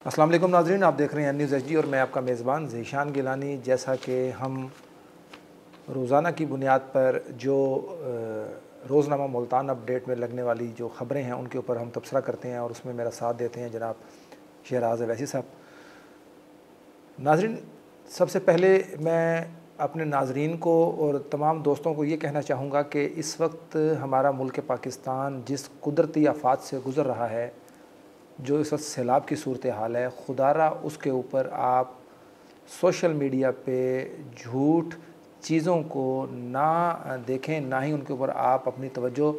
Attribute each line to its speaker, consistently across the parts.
Speaker 1: अस्सलाम वालेकुम नाज़रीन, आप देख रहे हैं न्यूज़ एचडी और मैं आपका मेज़बान ज़ीशान गिलानी। जैसा कि हम रोज़ाना की बुनियाद पर जो रोज़नामा मुल्तान अपडेट में लगने वाली जो ख़बरें हैं उनके ऊपर हम तबसरा करते हैं और उसमें मेरा साथ देते हैं जनाब शहराज अवैसी साहब। नाज़रीन, सबसे पहले मैं अपने नाज़रीन को और तमाम दोस्तों को ये कहना चाहूँगा कि इस वक्त हमारा मुल्क पाकिस्तान जिस कुदरती आफ़ात से गुज़र रहा है, जो इस वक्त सैलाब की सूरत हाल है, खुदारा उसके ऊपर आप सोशल मीडिया पे झूठ चीज़ों को ना देखें, ना ही उनके ऊपर आप अपनी तवज्जो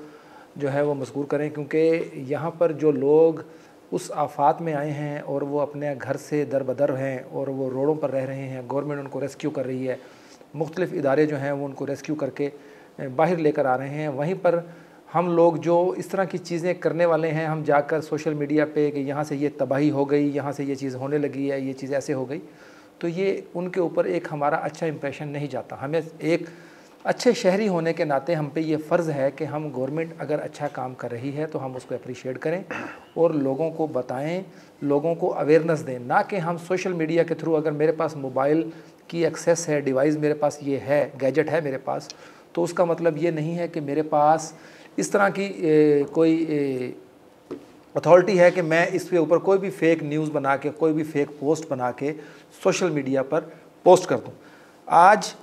Speaker 1: जो है वो मज़कूर करें, क्योंकि यहाँ पर जो लोग उस आफ़ात में आए हैं और वो अपने घर से दर बदर हैं और वो रोडों पर रह रहे हैं, गवर्नमेंट उनको रेस्क्यू कर रही है, मुख्तलिफ़ इदारे जो हैं वो उनको रेस्क्यू करके बाहर लेकर आ रहे हैं। वहीं पर हम लोग जो इस तरह की चीज़ें करने वाले हैं, हम जाकर सोशल मीडिया पे कि यहाँ से ये तबाही हो गई, यहाँ से ये चीज़ होने लगी है, ये चीज़ ऐसे हो गई, तो ये उनके ऊपर एक हमारा अच्छा इंप्रेशन नहीं जाता। हमें एक अच्छे शहरी होने के नाते हम पे ये फ़र्ज़ है कि हम गवर्नमेंट अगर अच्छा काम कर रही है तो हम उसको अप्रिशिएट करें और लोगों को बताएं, लोगों को अवेयरनेस दें, ना कि हम सोशल मीडिया के थ्रू अगर मेरे पास मोबाइल की एक्सेस है, डिवाइस मेरे पास ये है, गैजेट है मेरे पास, तो उसका मतलब ये नहीं है कि मेरे पास इस तरह की कोई अथॉरिटी है कि मैं इसके ऊपर कोई भी फ़ेक न्यूज़ बना के, कोई भी फ़ेक पोस्ट बना के सोशल मीडिया पर पोस्ट कर दूं। आज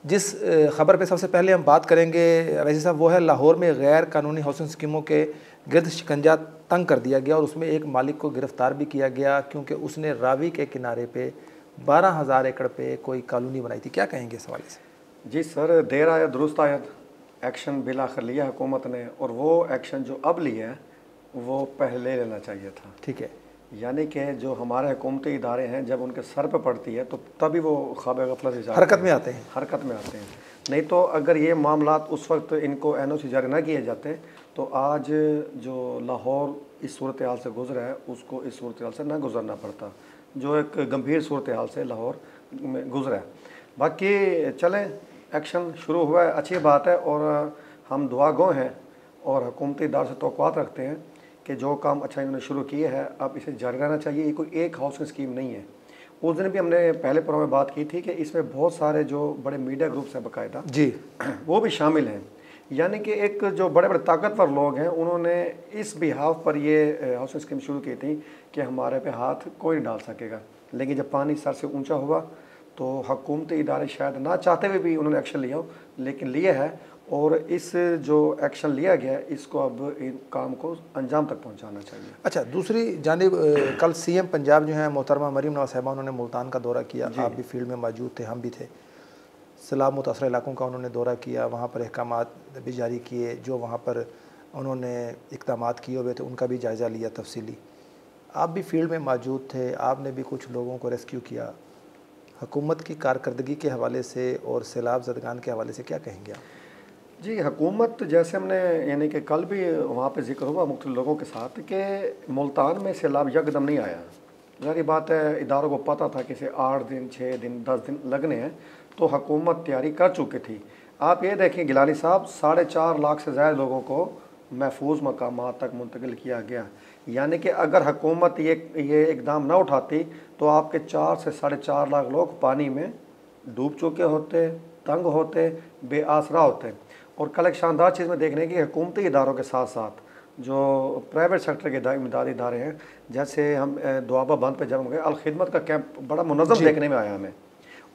Speaker 1: जिस ख़बर पे सबसे पहले हम बात करेंगे वैसे साहब, वो है लाहौर में गैर कानूनी हाउसिंग स्कीमों के गिरद शिकंजा तंग कर दिया गया और उसमें एक मालिक को गिरफ़्तार भी किया गया क्योंकि उसने रावी के किनारे पे 12,000 एकड़ पे कोई कॉलोनी बनाई थी। क्या कहेंगे इस हवाले से?
Speaker 2: जी सर, देर आयत दुरुस्त आयत, एक्शन बिल आखिर लिया हुकूमत ने, और वो एक्शन जो अब लिया है वो पहले लेना चाहिए था।
Speaker 1: ठीक है,
Speaker 2: यानी कि जो हमारे हुकूमती इदारे हैं जब उनके सर पर पड़ती है तो तभी वो ख्वाब गफलत से
Speaker 1: हरकत में आते हैं।
Speaker 2: हरकत में आते हैं। नहीं तो अगर ये मामलात उस वक्त इनको NOC जारी ना किए जाते तो आज जो लाहौर इस सूरत हाल से गुजरा है उसको इस सूरत हाल से ना गुजरना पड़ता, जो एक गंभीर सूरत हाल से लाहौर में गुजरा है। बाकी चलें, एक्शन शुरू हुआ है, अच्छी बात है, और हम दुआ गो हैं और हुकूमती इदारे से तवक्कुआत रखते हैं कि जो काम अच्छा इन्होंने शुरू किया है अब इसे जारी रहना चाहिए। ये कोई एक हाउसिंग स्कीम नहीं है। उस दिन भी हमने पहले प्रोग्राम में बात की थी कि इसमें बहुत सारे जो बड़े मीडिया ग्रुप्स हैं बाकायदा
Speaker 1: जी,
Speaker 2: वो भी शामिल हैं। यानी कि एक जो बड़े बड़े ताकतवर लोग हैं उन्होंने इस बिहाफ पर ये हाउसिंग स्कीम शुरू की थी कि हमारे पे हाथ कोई नहीं डाल सकेगा, लेकिन जब पानी सर से ऊंचा हुआ तो हुकूमती इदारे शायद ना चाहते हुए भी उन्होंने एक्शन लिया हो, लेकिन लिया है, और इस जो एक्शन लिया गया इसको अब इन काम को अंजाम तक पहुंचाना चाहिए।
Speaker 1: अच्छा, दूसरी जानिब कल CM पंजाब जो हैं मोहतरमा मरीम नवाज साहिबा, उन्होंने मुल्तान का दौरा किया, आप भी फील्ड में मौजूद थे, हम भी थे। सैलाब मुतासर इलाकों का उन्होंने दौरा किया, वहाँ पर अहकामात भी जारी किए, जो वहाँ पर उन्होंने इक़दामात किए हुए थे उनका भी जायज़ा लिया तफसीली। आप भी फील्ड में मौजूद थे, आपने भी कुछ लोगों को रेस्क्यू किया। हुकूमत की कारकर्दगी के हवाले से और सैलाब ज़दगान के हवाले से क्या कहेंगे आप?
Speaker 2: जी, हुकूमत जैसे हमने यानी कि कल भी वहाँ पे जिक्र हुआ मुख्तलिफ लोगों के साथ कि मुल्तान में सैलाब यकदम नहीं आया। ज़ाहिर बात है इदारों को पता था कि इसे 8 दिन 6 दिन 10 दिन लगने हैं, तो हुकूमत तैयारी कर चुकी थी। आप ये देखें गिलानी साहब, 4.5 लाख से ज़्यादा लोगों को महफूज मकामात तक मुंतकिल किया गया। यानी कि अगर हुकूमत ये इकदाम ना उठाती तो आपके 4 से 4.5 लाख लोग पानी में डूब चुके होते, तंग होते, बेआसरा होते। और कल एक शानदार चीज़ में देखने की, हुकूमती इदारों के साथ साथ जो प्राइवेट सेक्टर के इमदादी इदारे हैं, जैसे हम दुआबा बंद पे जब हम गए, अलखिदमत का कैंप बड़ा मुनज़्ज़म देखने में आया हमें,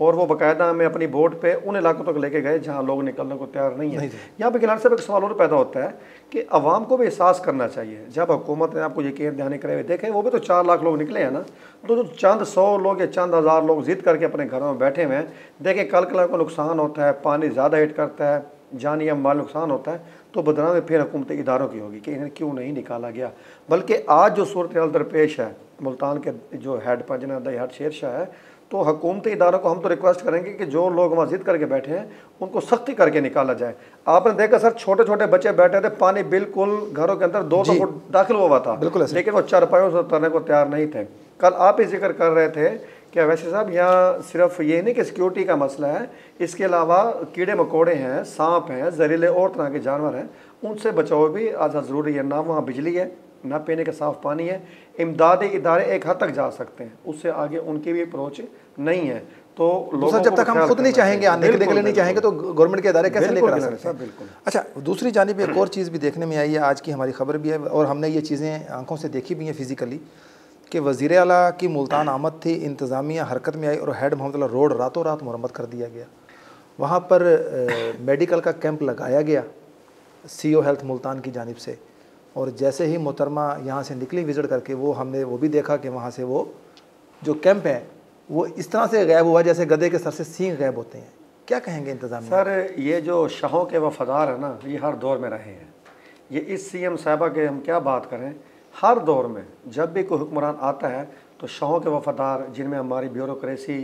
Speaker 2: और वो बाकायदा हमें अपनी बोट पे उन इलाकों तक लेके गए जहाँ लोग निकलने को तैयार नहीं है। यहाँ पे गिलानी साहब एक सवाल और पैदा होता है कि अवाम को भी एहसास करना चाहिए। जब हुकूमत ने आपको यकीन दहानी करे हुए देखें, वो भी तो 4 लाख लोग निकले हैं ना, तो जो चंद 100 लोग या चंद हज़ार लोग जिद करके अपने घरों में बैठे हुए हैं, देखें कल को नुकसान होता है, पानी ज़्यादा हिट करता है, जानी या माल नुकसान होता है, तो बदनामी फिर हुकूमती इदारों की होगी कि इन्हें क्यों नहीं निकाला गया। बल्कि आज जो सूरत हाल दरपेश है मुल्तान के जो हेड पंजना हेड शेरशाह है, तो हुकूमती इदारों को हम तो रिक्वेस्ट करेंगे कि जो लोग वहाँ जिद करके बैठे हैं उनको सख्ती करके निकाला जाए। आपने देखा सर, छोटे छोटे बच्चे बैठे थे, पानी बिल्कुल घरों के अंदर 2 फुट दाखिल हुआ था, लेकिन वो चारपाइयों से उतरने को तैयार नहीं थे। कल आप ही जिक्र कर रहे थे कि वैसे साहब यहाँ सिर्फ ये नहीं कि सिक्योरिटी का मसला है, इसके अलावा कीड़े मकोड़े हैं, सांप हैं, जहरीले और तरह के जानवर हैं, उनसे बचाव भी आज ज़रूरी है। ना वहाँ बिजली है, ना पीने का साफ़ पानी है। इमदादी इदारे एक हद तक जा सकते हैं, उससे आगे उनकी भी अप्रोच नहीं है। तो लोगों
Speaker 1: जब तक हम खुद नहीं चाहेंगे, आने के लिए नहीं चाहेंगे, तो गवर्नमेंट के इदारे कैसे लेकर आ सकते हैं?
Speaker 2: बिल्कुल।
Speaker 1: अच्छा, दूसरी जानिब एक और चीज़ भी देखने में आई है, आज की हमारी खबर भी है और हमने ये चीज़ें आंखों से देखी भी हैं फिज़िकली, कि वज़ीर आला की मुल्तान आमद थी, इंतज़ामिया हरकत में आई और हेड मोहम्मद रोड रातों रात मुरम्मत कर दिया गया। वहाँ पर मेडिकल का कैंप लगाया गया CO हेल्थ मुल्तान की जानिब से, और जैसे ही मोहतरमा यहाँ से निकली विज़िट करके, हमने वो भी देखा कि वहाँ से वो जो कैंप है वो इस तरह से गायब हुआ जैसे गधे के सर से सींग गायब होते हैं। क्या कहेंगे इंतज़ाम?
Speaker 2: सर, ये जो शाहों के वफादार है ना, ये हर दौर में रहे हैं। ये इस CM साहिबा के हम क्या बात करें, हर दौर में जब भी कोई हुक्मरान आता है तो शाहों के वफादार, जिनमें हमारी ब्यूरोक्रेसी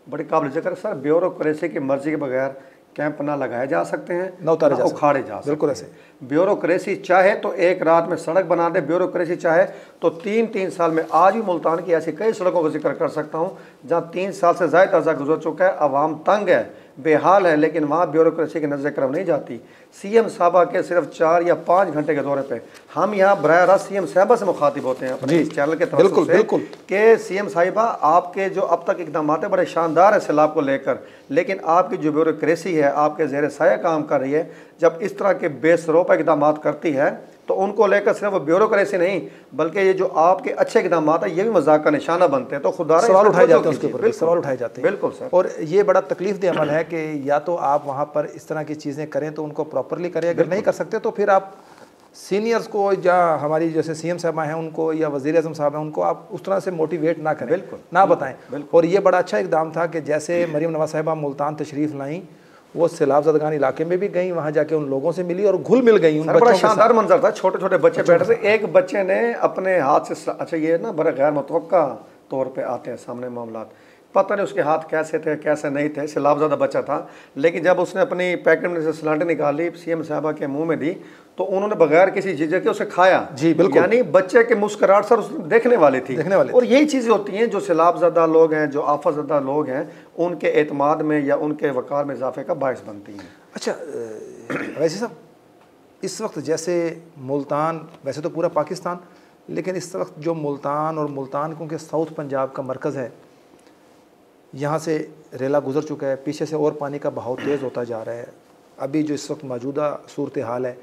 Speaker 2: बड़ी काबिल ज़िक्र। सर, ब्यूरोक्रेसी की मर्ज़ी के बगैर कैंप ना लगाए जा सकते हैं, ना उखाड़े जा सकते।
Speaker 1: बिल्कुल ऐसे।
Speaker 2: ब्यूरोक्रेसी चाहे तो एक रात में सड़क बना दे, ब्यूरोक्रेसी चाहे तो 3-3 साल में। आज भी मुल्तान की ऐसी कई सड़कों का जिक्र कर सकता हूँ जहाँ 3 साल से ज़्यादा अर्सा गुजर चुका है, अवाम तंग है, बेहाल है, लेकिन वहाँ ब्यूरोक्रेसी की नज़र करम नहीं जाती। CM साहबा के सिर्फ 4 या 5 घंटे के दौरे पे हम यहाँ बराह रास्त CM साहबा से मुखातिब होते हैं अपने इस चैनल के तरफ से कि CM साहिबा, आपके जो अब तक इकदाम है बड़े शानदार है सैलाब को लेकर, लेकिन आपकी जो ब्यूरोक्रेसी है आपके ज़ेर साया काम कर रही है। जब इस तरह के बेसरोपा इकदाम करती है तो उनको लेकर सिर्फ ब्यूरोक्रेसी नहीं, बल्कि ये जो आपके अच्छे इकदाम है ये भी मजाक का निशाना बनते हैं। तो खुदा
Speaker 1: सवाल उठाए जाते हैं, उसके ऊपर सवाल उठाए जाते हैं।
Speaker 2: बिल्कुल सर।
Speaker 1: और ये बड़ा तकलीफ दे अमल है कि या तो आप वहाँ पर इस तरह की चीज़ें करें तो उनको प्रॉपरली करें, अगर नहीं कर सकते तो फिर आप सीनियर्स को या हमारी जैसे CM साहबा हैं उनको या वज़ीर आज़म साहब हैं उनको आप उस तरह से मोटिवेट ना करें, ना बताएं। और ये बड़ा अच्छा इकदाम था कि जैसे मरीम नवाज़ साहिबा मुल्तान तशरीफ़ लाईं, वो सैलाब ज़दगान इलाके में भी गई, वहाँ जाके उन लोगों से मिली और घुल मिल गई। उन
Speaker 2: बड़ा शानदार मंजर था, छोटे छोटे बच्चे बैठे थे। एक बच्चे ने अपने हाथ से, अच्छा ये ना बड़ा गैर मुतवक्का तौर पे आते हैं सामने मामलात, पता नहीं उसके हाथ कैसे थे कैसे नहीं थे, सैलाबज़दा बच्चा था, लेकिन जब उसने अपनी पैकेट में से सिलेंडर निकाली, CM साहबा के मुंह में दी तो उन्होंने बगैर किसी झिझक के उसे खाया।
Speaker 1: जी बिल्कुल।
Speaker 2: यानी बच्चे के मुस्कुराहट सर देखने वाली थी। और यही चीज़ें होती हैं जो सैलाबज़दा लोग हैं, जो आफतज़दा लोग हैं, उनके एतमाद में या उनके वक़ार में इजाफे का बायस बनती हैं।
Speaker 1: अच्छा, वैसे साहब, इस वक्त जैसे मुल्तान, वैसे तो पूरा पाकिस्तान, लेकिन इस वक्त जो मुल्तान और मुल्तान क्योंकि साउथ पंजाब का मरकज़ है, यहाँ से रेला गुजर चुका है, पीछे से और पानी का बहाव तेज़ होता जा रहा है। अभी जो इस वक्त मौजूदा सूरत हाल है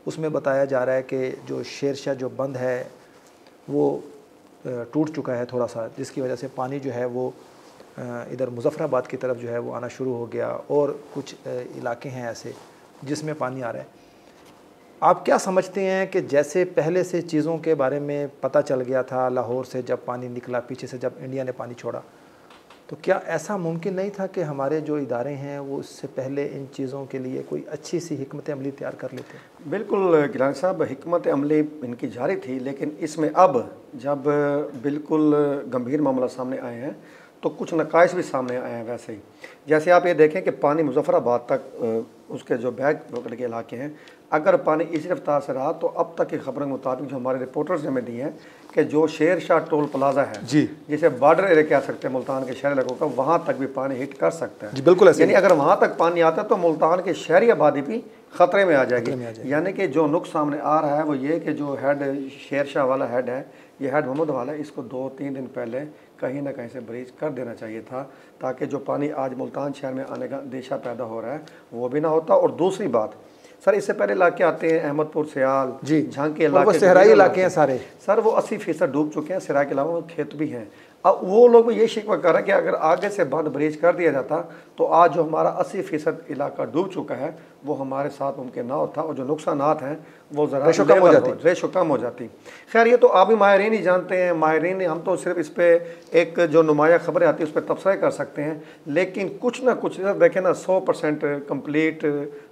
Speaker 1: उसमें बताया जा रहा है कि जो शेरशाह जो बंद है वो टूट चुका है थोड़ा सा, जिसकी वजह से पानी जो है वो इधर मुजफ्फराबाद की तरफ जो है वो आना शुरू हो गया, और कुछ इलाके हैं ऐसे जिसमें पानी आ रहा है। आप क्या समझते हैं कि जैसे पहले से चीज़ों के बारे में पता चल गया था, लाहौर से जब पानी निकला, पीछे से जब इंडिया ने पानी छोड़ा, तो क्या ऐसा मुमकिन नहीं था कि हमारे जो इदारे हैं वो इससे पहले इन चीज़ों के लिए कोई अच्छी सी हिकमत अमली तैयार कर लेते?
Speaker 2: बिल्कुल गिलानी साहब, हिकमत अमली इनकी जारी थी, लेकिन इसमें अब जब बिल्कुल गंभीर मामला सामने आए हैं तो कुछ नकाइश भी सामने आए हैं। वैसे ही जैसे आप ये देखें कि पानी मुजफ्फराबाद तक उसके जो बैक वगैरह के इलाके हैं, अगर पानी इसी रफ्तार से रहा तो अब तक की खबरों के मुताबिक जो हमारे रिपोर्टर्स ने हमें दी हैं कि जो शेरशाह टोल प्लाजा है
Speaker 1: जी,
Speaker 2: जिसे बॉर्डर एरिया कह सकते हैं मुल्तान के शहरी इलाकों का, वहाँ तक भी पानी हिट कर सकता है।
Speaker 1: जी बिल्कुल ऐसे।
Speaker 2: यानी अगर वहाँ तक पानी आता है तो मुल्तान की शहरी आबादी भी ख़तरे में आ जाएगी। यानी कि जो नुक्स सामने आ रहा है वो ये कि जो हेड शेरशाह वाला हेड है, ये हेड मोहम्मद वाला है, इसको 2-3 दिन पहले कहीं ना कहीं से ब्रीच कर देना चाहिए था, ताकि जो पानी आज मुल्तान शहर में आने का अंदेशा पैदा हो रहा है वो भी ना होता। और दूसरी बात सर, इससे पहले इलाके आते हैं अहमदपुर, सियाल, झांकी इलाके,
Speaker 1: सहराई इलाके हैं सारे
Speaker 2: सर, वो 80% डूब चुके हैं। सिराई के अलावा खेत भी हैं। अब वो लोग भी ये शिकवा कर रहे हैं कि अगर आगे से बंद ब्रीच कर दिया जाता तो आज जो हमारा 80% इलाका डूब चुका है वो हमारे साथ मुमकिन ना होता, और जो नुकसानात हैं वो ज़रा रेशो कम हो जाती। खैर, ये तो आप भी माहिरीन ही जानते हैं, माहिरीन, हम तो सिर्फ इस पर एक जो नुमाया खबरें आती है उस पर तबसरा कर सकते हैं, लेकिन कुछ ना कुछ देखें ना, 100% कम्प्लीट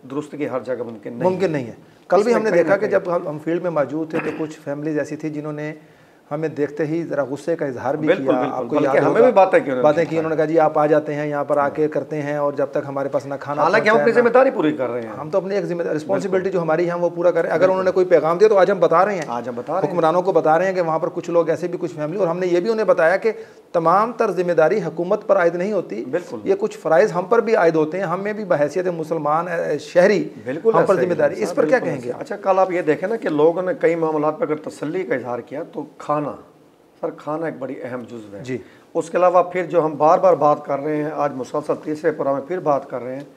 Speaker 2: दुरुस्ती की हर जगह मुमकिन नहीं है।
Speaker 1: कल भी हमने देखा कि जब हम फील्ड में मौजूद थे तो कुछ फैमिलीज ऐसी थी जिन्होंने हमें देखते ही ज़रा गुस्से का इजहार भी किया। आपको याद
Speaker 2: हमें भी बातें की
Speaker 1: उन्होंने कहा जी आप आ जाते हैं यहाँ पर आके करते हैं, और जब तक हमारे पास ना खाना,
Speaker 2: हालांकि हम अपनी जिम्मेदारी पूरी कर रहे हैं,
Speaker 1: हम तो अपनी एक जिम्मेदारी रिस्पॉन्सिबिलिटी जो हमारी है वो पूरा करें। अगर उन्होंने कोई पैगाम दिया तो आज हम बता रहे हैं, हुक्मरानों को बता रहे हैं कि वहाँ पर कुछ लोग ऐसे भी, कुछ फैमिली, और हमने ये भी उन्हें बताया कि तमाम तर जिम्मेदारी हुकूमत पर आयद नहीं होती,
Speaker 2: बिल्कुल,
Speaker 1: ये कुछ फ़राइज़ हम पर भी आयद होते हैं, हमें भी बहैसियत मुसलमान शहरी
Speaker 2: बिल्कुल
Speaker 1: हम पर जिम्मेदारी, इस पर क्या कहेंगे?
Speaker 2: अच्छा, कल आप ये देखें ना कि लोगों ने कई मामलों पर अगर तसल्ली का इजहार किया तो खाना, सर खाना एक बड़ी अहम जुज़्व है
Speaker 1: जी।
Speaker 2: उसके अलावा फिर जो हम बार बार बात कर रहे हैं, आज मुसलसल तीसरे प्रोग्राम में फिर बात कर रहे हैं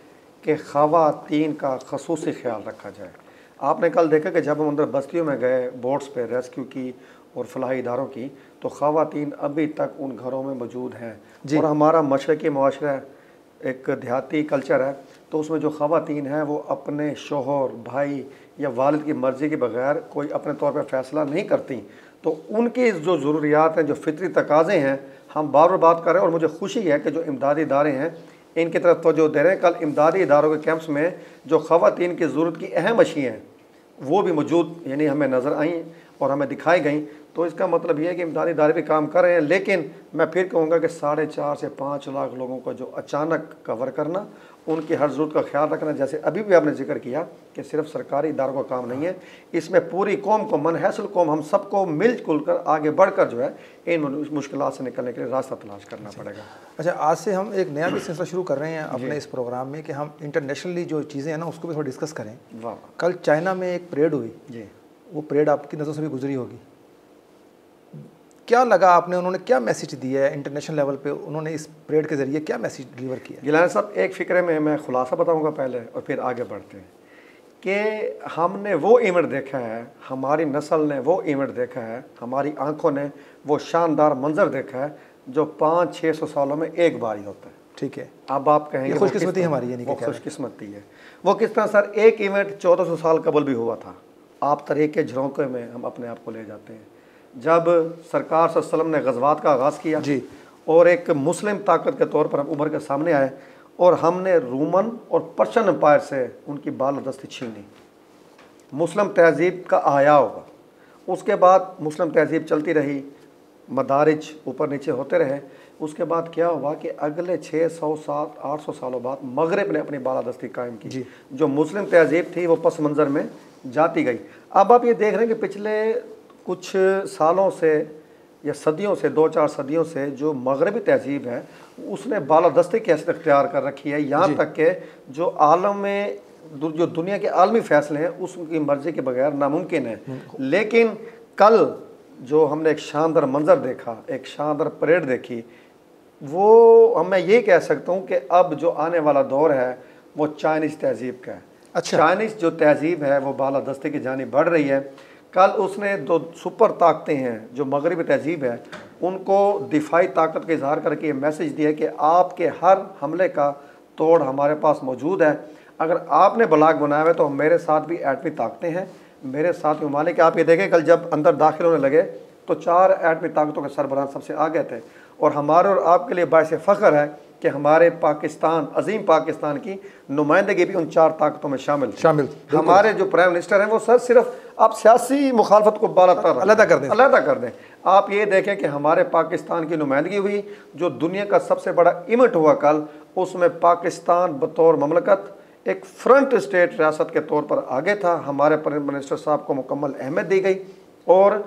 Speaker 2: कि ख़वातीन का ख़ुसूसी ख्याल रखा जाए। आपने कल देखा कि जब हम अंदर बस्तियों में गए, बोट्स पे रेस्क्यू की और फलाही इदारों की, तो ख़वातीन अभी तक उन घरों में मौजूद हैं। और हमारा मशरक़ी मुआशरा एक देहाती कल्चर है, तो उसमें जो ख़वातीन हैं वो अपने शोहर, भाई या वालिद की मर्ज़ी के बगैर कोई अपने तौर पर फ़ैसला नहीं करती। तो उनकी जो ज़रूरियात हैं, जो फितरी तकाज़े हैं, हम बार बार बात कर रहे हैं। और मुझे खुशी है कि जो इमदादी इदारे हैं इनकी तरफ तवज्जो दे रहे हैं। कल इमदादी इदारों के कैंप्स में जो ख़वातीन की ज़रूरत की अहम अशियाँ हैं वो भी मौजूद यानी हमें नज़र आई और हमें दिखाई गई। तो इसका मतलब ये है कि इमदादी इदारे भी काम कर रहे हैं। लेकिन मैं फिर कहूँगा कि 4.5 से 5 लाख लोगों को जो अचानक कवर करना, उनकी हर ज़रूरत का ख्याल रखना, जैसे अभी भी आपने जिक्र किया कि सिर्फ सरकारी इदारों का काम नहीं है, इसमें पूरी कौम को, मनहसल कौम, हम सबको मिलजुल कर आगे बढ़कर जो है इन मुश्किलात से निकलने के लिए रास्ता तलाश करना पड़ेगा।
Speaker 1: अच्छा, आज से हम एक नया भी सिलसिला शुरू कर रहे हैं अपने इस प्रोग्राम में कि हम इंटरनेशनली जो चीज़ें हैं ना उसको भी थोड़ा डिस्कस करें।
Speaker 2: वाह,
Speaker 1: कल चाइना में एक परेड हुई
Speaker 2: जी,
Speaker 1: वो परेड आपकी नज़रों से भी गुजरी होगी, क्या लगा आपने, उन्होंने क्या मैसेज दिया है इंटरनेशनल लेवल पे, उन्होंने इस परेड के ज़रिए क्या मैसेज डिलीवर किया?
Speaker 2: गिलानी साहब, एक फ़िक्रे में मैं खुलासा बताऊंगा पहले और फिर आगे बढ़ते हैं कि हमने वो इवेंट देखा है, हमारी नस्ल ने वो इवेंट देखा है, हमारी आंखों ने वो शानदार मंजर देखा है जो 500-600 सालों में एक बार ही होता है।
Speaker 1: ठीक है,
Speaker 2: अब आप कहेंगे
Speaker 1: खुशकिस्मती हमारी,
Speaker 2: वो खुशकिस्मती है। वो किस तरह सर, एक इवेंट 1400 साल कबल भी हुआ था। आप तरीके झरोके में हम अपने आप को ले जाते हैं। जब सरकार सल्लल्लाहु अलैहि वसल्लम ने गज़वात का आगाज़ किया
Speaker 1: जी, और
Speaker 2: एक मुस्लिम ताकत के तौर पर हम उभर के सामने आए और हमने रोमन और पर्शियन एम्पायर से उनकी बालादस्ती छीनी, मुस्लिम तहज़ीब का आया हुआ। उसके बाद मुस्लिम तहज़ीब चलती रही, मदारिज ऊपर नीचे होते रहे। उसके बाद क्या हुआ कि अगले 600-700-800 सालों बाद मगरिब ने अपनी बालादस्ती कायम की। जो मुस्लिम तहज़ीब थी वो पस मंज़र में जाती गई। अब आप ये देख रहे हैं कि पिछले कुछ सालों से या सदियों से, 2-4 सदियों से जो मगरबी तहज़ीब है उसने बालादस्ती की हैसियत इख्तियार कर रखी है। यहाँ तक कि जो आलम में जो दुनिया के आलमी फ़ैसले हैं उसकी मर्ज़ी के बगैर नामुमकिन है। लेकिन कल जो हमने एक शानदार मंज़र देखा, एक शानदार परेड देखी, वो मैं ये कह सकता हूँ कि अब जो आने वाला दौर है वो चाइनीज़ तहज़ीब का है।
Speaker 1: अच्छा,
Speaker 2: चाइनीज़ जो तहज़ीब है वो बालादस्ती की जानिब बढ़ रही है। कल उसने दो सुपर ताकतें हैं जो मगरबी तहज़ीब है उनको दिफाई ताकत का इजहार करके ये मैसेज दिया कि आपके हर हमले का तोड़ हमारे पास मौजूद है। अगर आपने ब्लॉक बनाया है तो मेरे साथ भी एटमी ताकतें हैं, मेरे साथ ममालिक। आप ये देखें कल जब अंदर दाखिल होने लगे तो 4 एटमी ताकतों के सरबराह सबसे आगे थे। और हमारे और आपके लिए बाइस फ़ख्र है कि हमारे पाकिस्तान, अजीम पाकिस्तान की नुमाइंदगी भी उन 4 ताकतों में शामिल। हमारे जो प्राइम मिनिस्टर हैं वो सर सिर्फ आप सियासी मुखालफत को अलग कर दें। आप ये देखें कि हमारे पाकिस्तान की नुमाइंदगी हुई, जो दुनिया का सबसे बड़ा इवेंट हुआ कल, उसमें पाकिस्तान बतौर ममलकत एक फ्रंट स्टेट रियासत के तौर पर आगे था। हमारे प्राइम मिनिस्टर साहब को मुकम्मल अहमियत दी गई और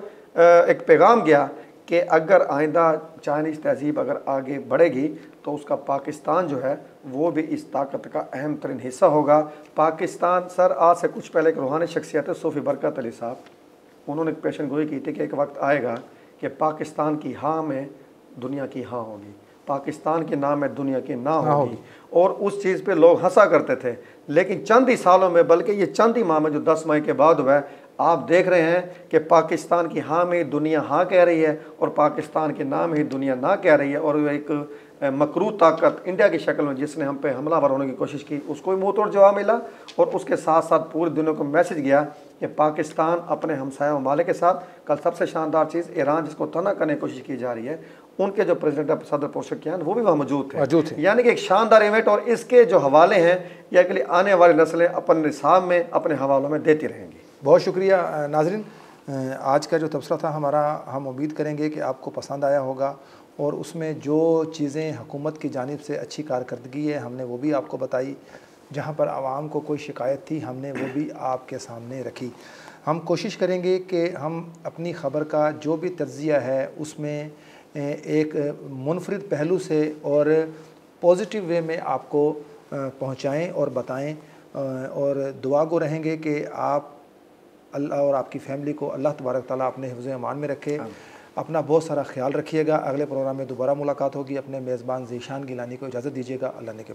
Speaker 2: एक पैगाम गया कि अगर आइंदा चाइनीज़ तहज़ीब अगर आगे बढ़ेगी तो उसका पाकिस्तान जो है वो भी इस ताकत का अहम तरीन हिस्सा होगा। पाकिस्तान सर, आज से कुछ पहले एक रूहानी शख्सियत है सूफ़ी बरकत अली साहब, उन्होंने एक पेशन गोई की थी कि एक वक्त आएगा कि पाकिस्तान की हाँ में दुनिया की हाँ होगी, पाकिस्तान के नाम में दुनिया की ना होगी। और उस चीज़ पे लोग हंसा करते थे। लेकिन चंद ही सालों में, बल्कि ये चंद ही माह में जो 10 मई के बाद हुआ है, आप देख रहे हैं कि पाकिस्तान की हाँ में दुनिया हाँ कह रही है और पाकिस्तान के नाम ही दुनिया ना कह रही है। और एक मकरू ताकत इंडिया की शक्ल में जिसने हम पे हमलावर होने की कोशिश की, उसको भी मुँह तोड़ जवाब मिला। और उसके साथ साथ पूरी दुनिया को मैसेज गया कि पाकिस्तान अपने हमसाया ममालिक के साथ, कल सबसे शानदार चीज़ ईरान जिसको तना करने की कोशिश की जा रही है, उनके जो प्रेसिडेंट सदर पोशकियान वो भी वहाँ मौजूद थे। यानी कि एक शानदार इवेंट। और इसके जो हवाले हैं या के लिए आने वाली नस्लें अपने निसाब में, अपने हवालों में देती रहेंगी।
Speaker 1: बहुत शुक्रिया नाज़रीन, आज का जो तबसरा था हमारा, हम उम्मीद करेंगे कि आपको पसंद आया होगा और उसमें जो चीज़ें हुकूमत की जानिब से अच्छी कारकर्दगी है हमने वो भी आपको बताई, जहाँ पर आवाम को कोई शिकायत थी हमने वो भी आपके सामने रखी। हम कोशिश करेंगे कि हम अपनी ख़बर का जो भी तज्ज़िया है उसमें एक मुनफरिद पहलू से और पॉजिटिव वे में आपको पहुँचाएँ और बताएँ, और दुआ गो रहेंगे कि आप अल्लाह और आपकी फ़ैमिली को अल्लाह तबारक ताला अपने हिफ्ज़ अमान में रखे। अपना बहुत सारा ख्याल रखिएगा। अगले प्रोग्राम में दोबारा मुलाकात होगी। अपने मेज़बान ज़ीशान गिलानी को इजाज़त दीजिएगा। अल्लाह ने के